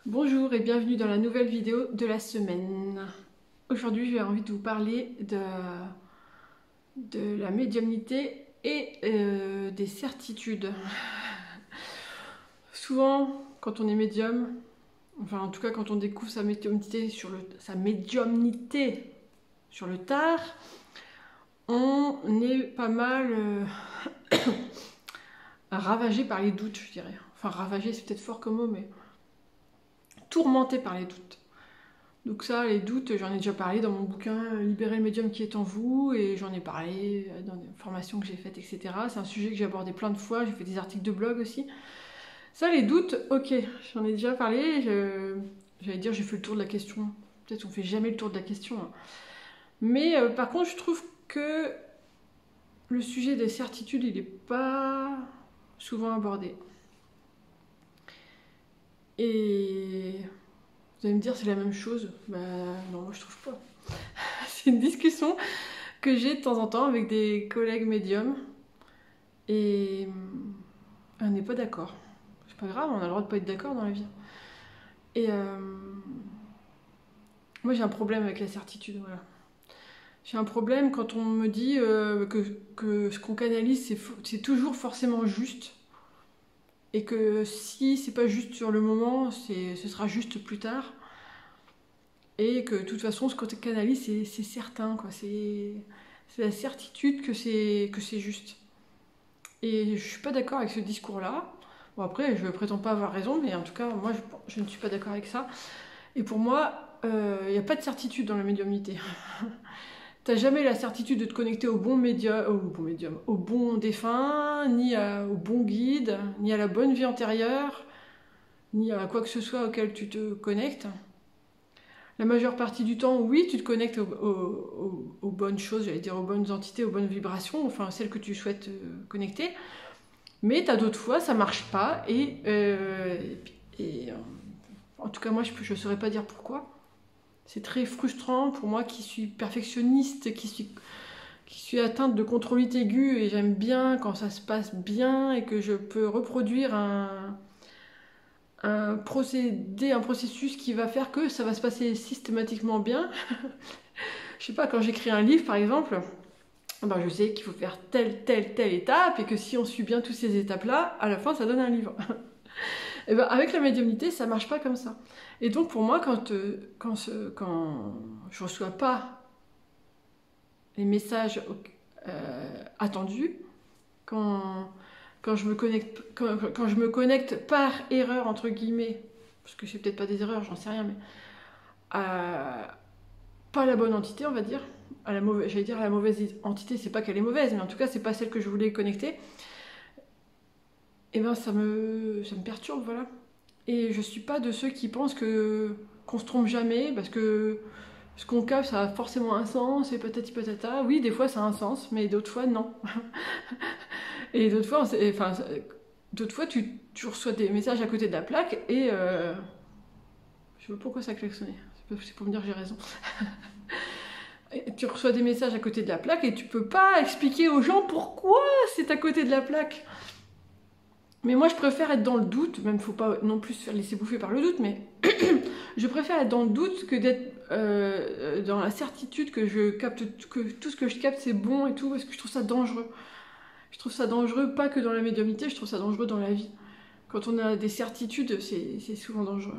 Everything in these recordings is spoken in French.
Bonjour et bienvenue dans la nouvelle vidéo de la semaine. Aujourd'hui, j'ai envie de vous parler de la médiumnité et des certitudes. Souvent, quand on est médium, enfin en tout cas quand on découvre sa médiumnité sur le tard, on est pas mal ravagé par les doutes, je dirais. Enfin ravagé, c'est peut-être fort comme mot, mais tourmenté par les doutes. Donc ça, les doutes, j'en ai déjà parlé dans mon bouquin Libérer le médium qui est en vous, et j'en ai parlé dans des formations que j'ai faites, etc. C'est un sujet que j'ai abordé plein de fois, j'ai fait des articles de blog aussi. Ça, les doutes, ok, j'en ai déjà parlé, j'allais dire j'ai fait le tour de la question. Peut-être on fait jamais le tour de la question. Hein. Mais par contre, je trouve que le sujet des certitudes, il n'est pas souvent abordé. Et vous allez me dire c'est la même chose. Bah non, moi je trouve pas. C'est une discussion que j'ai de temps en temps avec des collègues médiums et on n'est pas d'accord. C'est pas grave, on a le droit de pas être d'accord dans la vie. Et moi j'ai un problème avec la certitude, voilà. J'ai un problème quand on me dit que ce qu'on canalise c'est toujours forcément juste et que si c'est pas juste sur le moment, ce sera juste plus tard. Et que de toute façon ce qu'on canalise c'est certain, quoi. C'est la certitude que c'est juste. Et je suis pas d'accord avec ce discours-là. Bon après, je prétends pas avoir raison, mais en tout cas, moi, je ne suis pas d'accord avec ça. Et pour moi, il n'y a pas de certitude dans la médiumnité. T'as jamais la certitude de te connecter au bon médium, au bon défunt, au bon guide, ni à la bonne vie antérieure, ni à quoi que ce soit auquel tu te connectes. La majeure partie du temps, oui, tu te connectes aux bonnes choses, j'allais dire aux bonnes entités, aux bonnes vibrations, enfin celles que tu souhaites connecter. Mais t'as d'autres fois, ça marche pas. En tout cas, moi, je saurais pas dire pourquoi. C'est très frustrant pour moi qui suis perfectionniste, qui suis atteinte de contrôlite aiguë et j'aime bien quand ça se passe bien et que je peux reproduire un procédé, un processus qui va faire que ça va se passer systématiquement bien. Je sais pas, quand j'écris un livre par exemple, ben je sais qu'il faut faire telle étape et que si on suit bien toutes ces étapes-là, à la fin ça donne un livre. Et ben avec la médiumnité, ça marche pas comme ça. Et donc pour moi, quand je reçois pas les messages attendus, quand je me connecte par erreur entre guillemets, parce que c'est peut-être pas des erreurs, j'en sais rien, mais pas la bonne entité, on va dire, j'allais dire à la mauvaise entité, c'est pas qu'elle est mauvaise, mais en tout cas c'est pas celle que je voulais connecter. Et ben ça me perturbe, voilà. Et je suis pas de ceux qui pensent qu'on se trompe jamais, parce que ce qu'on capte, ça a forcément un sens, et patati patata. Oui, des fois ça a un sens, mais d'autres fois non. Et d'autres fois tu reçois des messages à côté de la plaque, et je sais pas pourquoi ça klaxonnait. C'est pour me dire que j'ai raison. Et tu reçois des messages à côté de la plaque, et tu peux pas expliquer aux gens pourquoi c'est à côté de la plaque. Mais moi, je préfère être dans le doute, même faut pas non plus se faire laisser bouffer par le doute, mais je préfère être dans le doute que d'être dans la certitude que que tout ce que je capte c'est bon et tout, parce que je trouve ça dangereux. Je trouve ça dangereux, pas que dans la médiumnité, je trouve ça dangereux dans la vie. Quand on a des certitudes, c'est souvent dangereux.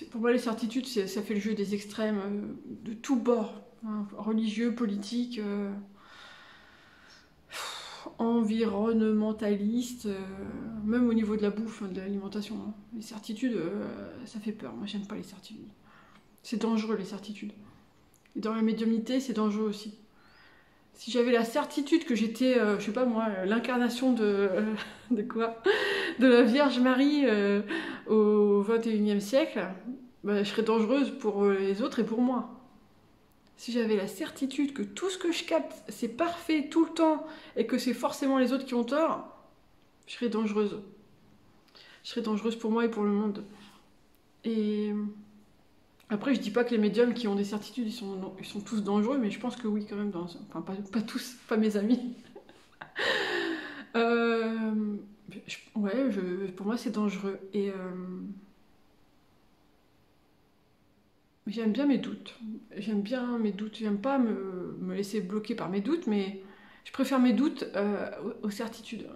Pour moi, les certitudes, ça fait le jeu des extrêmes, de tous bords, hein, religieux, politiques. Environnementaliste, même au niveau de la bouffe, de l'alimentation. Hein. Les certitudes, ça fait peur. Moi, j'aime pas les certitudes. C'est dangereux, les certitudes. Et dans la médiumnité, c'est dangereux aussi. Si j'avais la certitude que j'étais, je sais pas moi, l'incarnation de quoi, de la Vierge Marie au XXIe siècle, bah, je serais dangereuse pour les autres et pour moi. Si j'avais la certitude que tout ce que je capte, c'est parfait tout le temps, et que c'est forcément les autres qui ont tort, je serais dangereuse. Je serais dangereuse pour moi et pour le monde. Et après, je dis pas que les médiums qui ont des certitudes, ils sont tous dangereux, mais je pense que oui, quand même. Enfin, pas tous, pas mes amis. Ouais, pour moi, c'est dangereux. Et j'aime bien mes doutes. J'aime bien mes doutes. J'aime pas me laisser bloquer par mes doutes, mais je préfère mes doutes aux certitudes.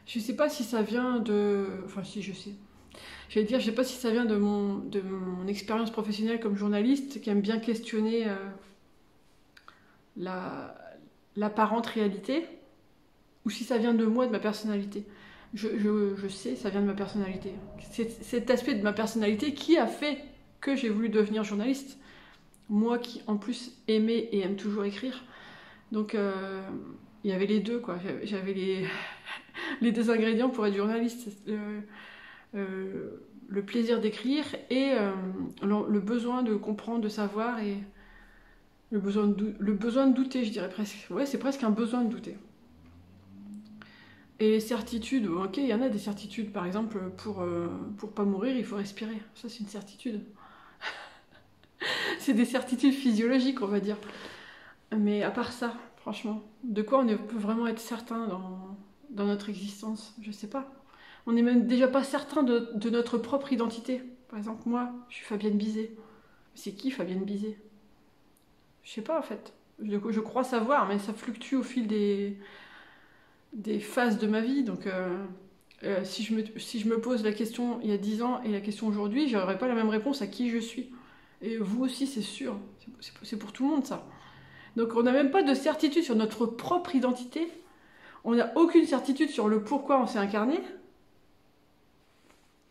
Je sais pas si ça vient de... Enfin, si, je sais. J'allais dire, je sais pas si ça vient de mon expérience professionnelle comme journaliste, qui aime bien questionner la, l'apparente réalité, ou si ça vient de moi, de ma personnalité. Je sais, ça vient de ma personnalité. C'est cet aspect de ma personnalité qui a fait que j'ai voulu devenir journaliste. Moi qui, en plus, aimais et aime toujours écrire. Donc, il y avait les deux, quoi. J'avais les deux ingrédients pour être journaliste. Le plaisir d'écrire et le besoin de comprendre, de savoir et le besoin de douter, je dirais presque. Ouais, c'est presque un besoin de douter. Et les certitudes, ok, il y en a des certitudes. Par exemple, pour pas mourir, il faut respirer. Ça, c'est une certitude. C'est des certitudes physiologiques, on va dire. Mais à part ça, franchement, de quoi on peut vraiment être certain dans notre existence? Je sais pas. On n'est même déjà pas certain de notre propre identité. Par exemple, moi, je suis Fabienne Bizet. C'est qui Fabienne Bizet? Je sais pas en fait. Je crois savoir, mais ça fluctue au fil des phases de ma vie. Donc, si je me pose la question il y a 10 ans et la question aujourd'hui, j'aurais pas la même réponse à qui je suis. Et vous aussi, c'est sûr. C'est pour tout le monde, ça. Donc, on n'a même pas de certitude sur notre propre identité. On n'a aucune certitude sur le pourquoi on s'est incarné.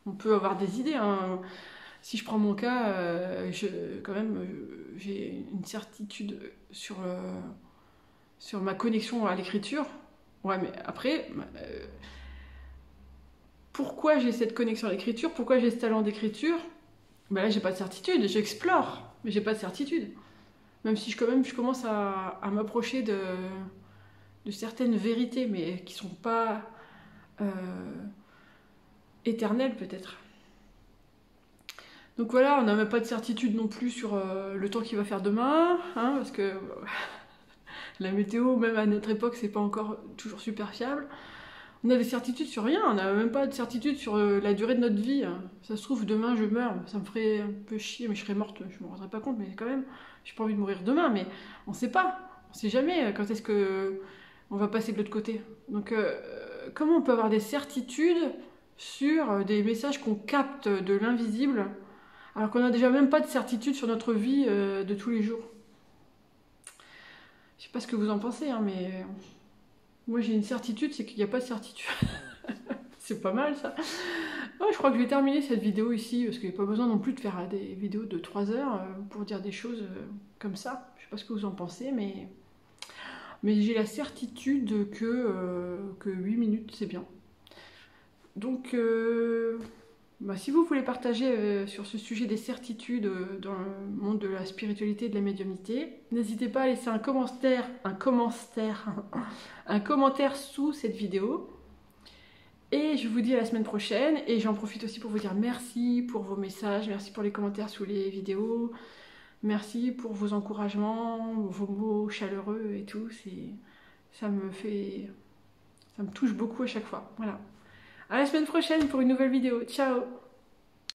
On peut avoir des idées, hein. Si je prends mon cas, quand même, j'ai une certitude sur ma connexion à l'écriture. Ouais, mais après, pourquoi j'ai cette connexion à l'écriture? Pourquoi j'ai ce talent d'écriture? Ben là, j'ai pas de certitude. J'explore, mais j'ai pas de certitude. Même si je commence à m'approcher de certaines vérités, mais qui sont pas éternelles peut-être. Donc voilà, on n'a même pas de certitude non plus sur le temps qu'il va faire demain, hein, parce que la météo, même à notre époque, c'est pas encore toujours super fiable. On a des certitudes sur rien, on n'a même pas de certitude sur la durée de notre vie. Hein. Ça se trouve, demain je meurs, ça me ferait un peu chier, mais je serais morte, je me rendrais pas compte, mais quand même, j'ai pas envie de mourir demain, mais on sait pas, on sait jamais quand est-ce que on va passer de l'autre côté. Donc comment on peut avoir des certitudes sur des messages qu'on capte de l'invisible alors qu'on n'a déjà même pas de certitude sur notre vie de tous les jours? Je sais pas ce que vous en pensez, hein, mais moi j'ai une certitude, c'est qu'il n'y a pas de certitude. C'est pas mal ça. Ouais, je crois que je vais terminer cette vidéo ici, parce qu'il n'y a pas besoin non plus de faire des vidéos de 3 heures pour dire des choses comme ça. Je sais pas ce que vous en pensez, mais j'ai la certitude que 8 minutes c'est bien. Donc si vous voulez partager sur ce sujet des certitudes dans le monde de la spiritualité et de la médiumnité, n'hésitez pas à laisser un commentaire sous cette vidéo. Et je vous dis à la semaine prochaine. Et j'en profite aussi pour vous dire merci pour vos messages, merci pour les commentaires sous les vidéos, merci pour vos encouragements, vos mots chaleureux et tout. Ça me touche beaucoup à chaque fois. Voilà. À la semaine prochaine pour une nouvelle vidéo. Ciao!